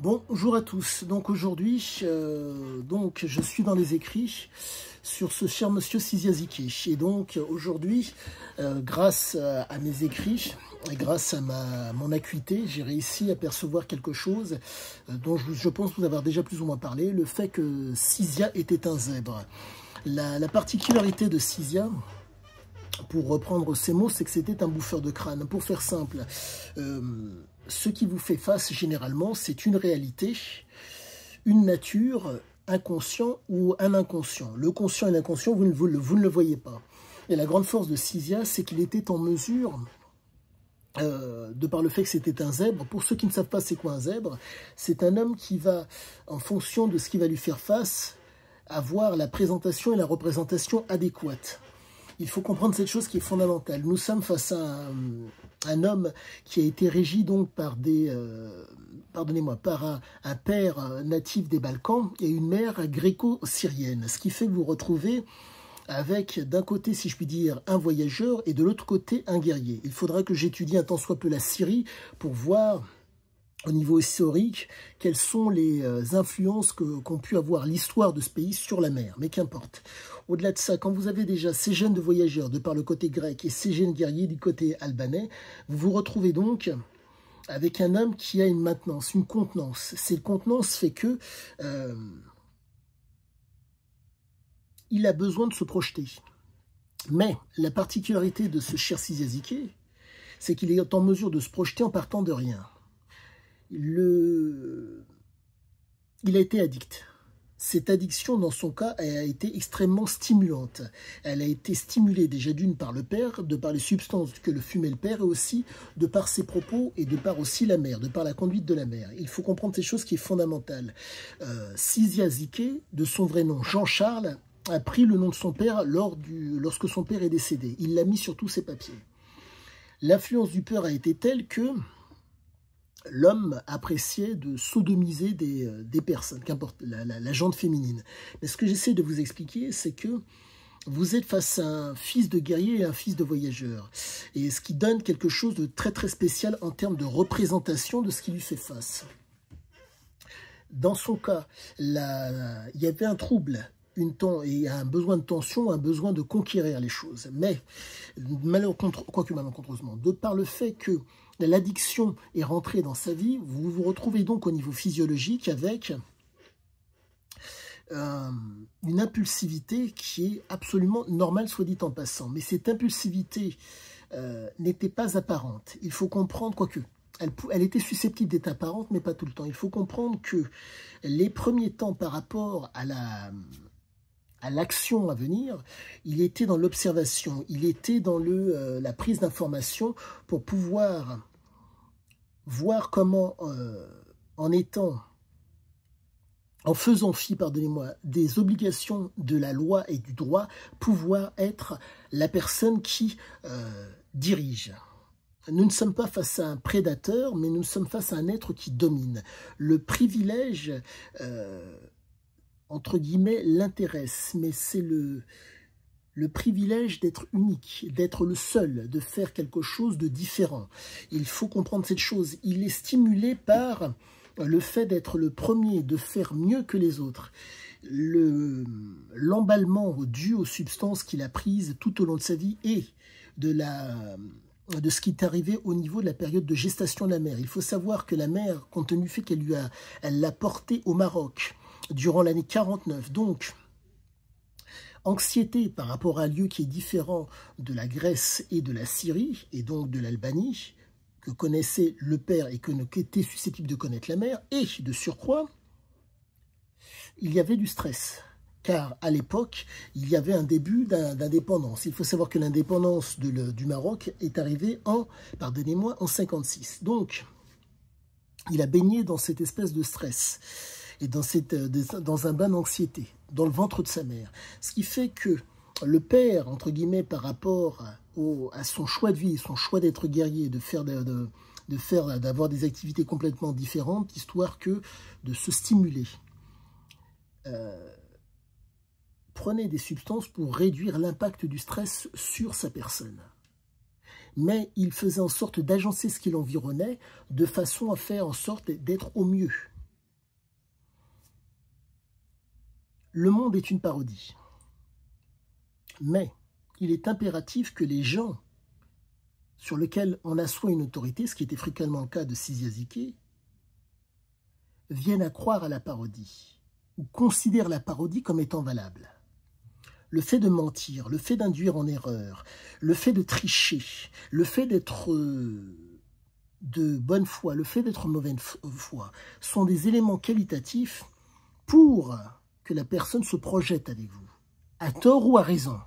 Bonjour à tous. Donc aujourd'hui, je suis dans les écrits sur ce cher monsieur Siziaziki. Et donc aujourd'hui, grâce à mes écrits et grâce à mon acuité, j'ai réussi à percevoir quelque chose dont je pense vous avoir déjà plus ou moins parlé, le fait que Sizia était un zèbre. La particularité de Sizia, pour reprendre ces mots, c'est que c'était un bouffeur de crâne. Pour faire simple, ce qui vous fait face, généralement, c'est une réalité, une nature, inconscient ou un inconscient. Le conscient et l'inconscient, vous ne le voyez pas. Et la grande force de Sizia, c'est qu'il était en mesure, de par le fait que c'était un zèbre, pour ceux qui ne savent pas c'est quoi un zèbre, c'est un homme qui va, en fonction de ce qui va lui faire face, avoir la présentation et la représentation adéquate. Il faut comprendre cette chose qui est fondamentale. Nous sommes face à un homme qui a été régi donc par un père natif des Balkans et une mère gréco-syrienne. Ce qui fait que vous retrouvez avec d'un côté, si je puis dire, un voyageur et de l'autre côté, un guerrier. Il faudra que j'étudie un tant soit peu la Syrie pour voir au niveau historique, quelles sont les influences qu'ont pu avoir l'histoire de ce pays sur la mer, mais qu'importe. Au-delà de ça, quand vous avez déjà ces gènes de voyageurs de par le côté grec et ces gènes guerriers du côté albanais, vous vous retrouvez donc avec un homme qui a une maintenance, une contenance. Cette contenance fait que il a besoin de se projeter. Mais la particularité de ce cher Siziaziki, c'est qu'il est en mesure de se projeter en partant de rien. Il a été addict. Cette addiction, dans son cas, a été extrêmement stimulante. Elle a été stimulée déjà d'une par le père, de par les substances que le fumait le père, et aussi de par ses propos et de par aussi la mère, de par la conduite de la mère. Il faut comprendre cette chose qui est fondamentale. Siziaziki, de son vrai nom Jean-Charles, a pris le nom de son père lorsque son père est décédé. Il l'a mis sur tous ses papiers. L'influence du père a été telle que l'homme appréciait de sodomiser des personnes, qu'importe, la gente féminine. Mais ce que j'essaie de vous expliquer, c'est que vous êtes face à un fils de guerrier et un fils de voyageur. Et ce qui donne quelque chose de très très spécial en termes de représentation de ce qui lui fait face. Dans son cas, il y avait un trouble, et un besoin de tension, un besoin de conquérir les choses. Mais, malencontreusement, de par le fait que l'addiction est rentrée dans sa vie, vous vous retrouvez donc au niveau physiologique avec une impulsivité qui est absolument normale, soit dit en passant. Mais cette impulsivité n'était pas apparente. Il faut comprendre, quoique, elle était susceptible d'être apparente, mais pas tout le temps. Il faut comprendre que les premiers temps par rapport à l'action à venir, il était dans l'observation, il était dans la prise d'information pour pouvoir voir comment, en faisant fi, pardonnez-moi, des obligations de la loi et du droit, pouvoir être la personne qui dirige. Nous ne sommes pas face à un prédateur, mais nous sommes face à un être qui domine. Le privilège entre guillemets, l'intéresse, mais c'est le privilège d'être unique, d'être le seul, de faire quelque chose de différent. Il faut comprendre cette chose. Il est stimulé par le fait d'être le premier, de faire mieux que les autres. L'emballement dû aux substances qu'il a prises tout au long de sa vie et de ce qui est arrivé au niveau de la période de gestation de la mère. Il faut savoir que la mère, compte tenu du fait elle l'a portée au Maroc, durant l'année 49, donc anxiété par rapport à un lieu qui est différent de la Grèce et de la Syrie, et donc de l'Albanie, que connaissait le père et qu'était susceptible de connaître la mère, et de surcroît, il y avait du stress, car à l'époque, il y avait un début d'indépendance. Il faut savoir que l'indépendance du Maroc est arrivée en 56. Donc, il a baigné dans cette espèce de stress et dans un bain d'anxiété, dans le ventre de sa mère. Ce qui fait que le père, entre guillemets, par rapport à son choix de vie, son choix d'être guerrier, d'avoir des activités complètement différentes, histoire que de se stimuler, prenait des substances pour réduire l'impact du stress sur sa personne. Mais il faisait en sorte d'agencer ce qui l'environnait de façon à faire en sorte d'être au mieux. Le monde est une parodie. Mais il est impératif que les gens sur lesquels on assoit une autorité, ce qui était fréquemment le cas de Siziazike, viennent à croire à la parodie, ou considèrent la parodie comme étant valable. Le fait de mentir, le fait d'induire en erreur, le fait de tricher, le fait d'être de bonne foi, le fait d'être mauvaise foi, sont des éléments qualitatifs pour que la personne se projette avec vous, à tort ou à raison.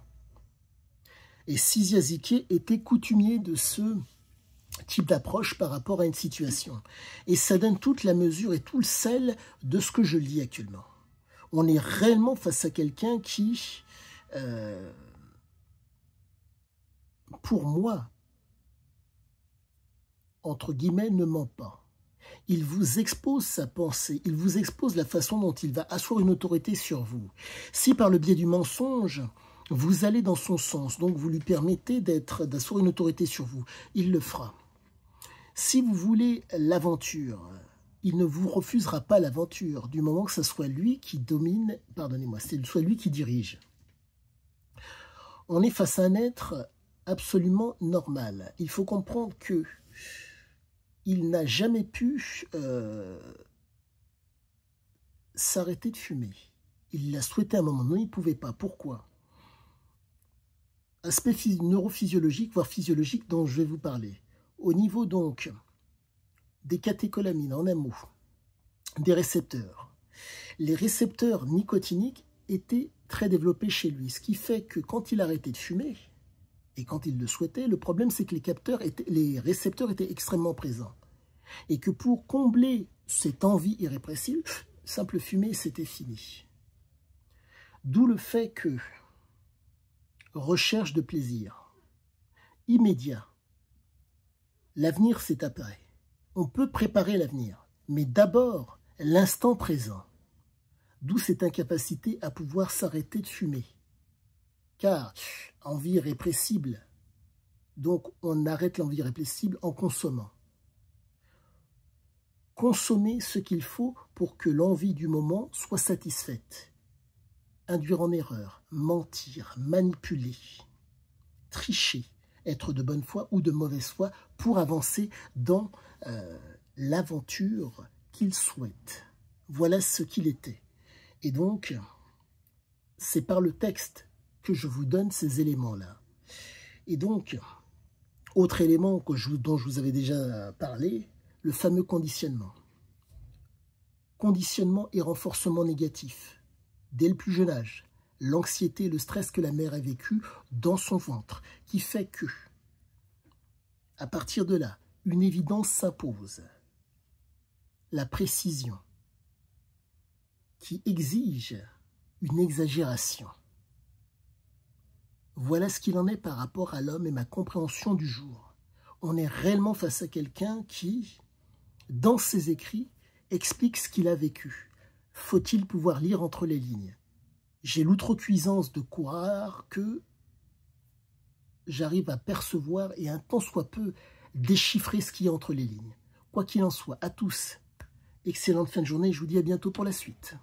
Et Siziazike était coutumier de ce type d'approche par rapport à une situation. Et ça donne toute la mesure et tout le sel de ce que je lis actuellement. On est réellement face à quelqu'un qui, pour moi, entre guillemets, ne ment pas. Il vous expose sa pensée, il vous expose la façon dont il va asseoir une autorité sur vous. Si par le biais du mensonge, vous allez dans son sens, donc vous lui permettez d'asseoir une autorité sur vous, il le fera. Si vous voulez l'aventure, il ne vous refusera pas l'aventure, du moment que ce soit lui qui domine, pardonnez-moi, c'est soit lui qui dirige. On est face à un être absolument normal. Il faut comprendre que il n'a jamais pu s'arrêter de fumer. Il l'a souhaité à un moment donné, il ne pouvait pas. Pourquoi? Aspect neurophysiologique, voire physiologique, dont je vais vous parler. Au niveau donc des catécholamines, en un mot, des récepteurs. Les récepteurs nicotiniques étaient très développés chez lui, ce qui fait que quand il arrêtait de fumer, et quand il le souhaitait, le problème c'est que les récepteurs étaient extrêmement présents. Et que pour combler cette envie irrépressible, simple fumer, c'était fini. D'où le fait que recherche de plaisir immédiat, l'avenir c'est après. On peut préparer l'avenir, mais d'abord l'instant présent. D'où cette incapacité à pouvoir s'arrêter de fumer. Car envie irrépressible, donc on arrête l'envie irrépressible en consommant. Consommer ce qu'il faut pour que l'envie du moment soit satisfaite. Induire en erreur, mentir, manipuler, tricher, être de bonne foi ou de mauvaise foi pour avancer dans l'aventure qu'il souhaite. Voilà ce qu'il était. Et donc, c'est par le texte que je vous donne ces éléments-là. Et donc, autre élément dont je vous avais déjà parlé, le fameux conditionnement. Conditionnement et renforcement négatif. Dès le plus jeune âge, l'anxiété et le stress que la mère a vécu dans son ventre, qui fait que, à partir de là, une évidence s'impose. La précision, qui exige une exagération. Voilà ce qu'il en est par rapport à l'homme et ma compréhension du jour. On est réellement face à quelqu'un qui, dans ses écrits, explique ce qu'il a vécu. Faut-il pouvoir lire entre les lignes? J'ai l'outrecuidance de croire que j'arrive à percevoir et un tant soit peu déchiffrer ce qu'il y a entre les lignes. Quoi qu'il en soit, à tous, excellente fin de journée, je vous dis à bientôt pour la suite.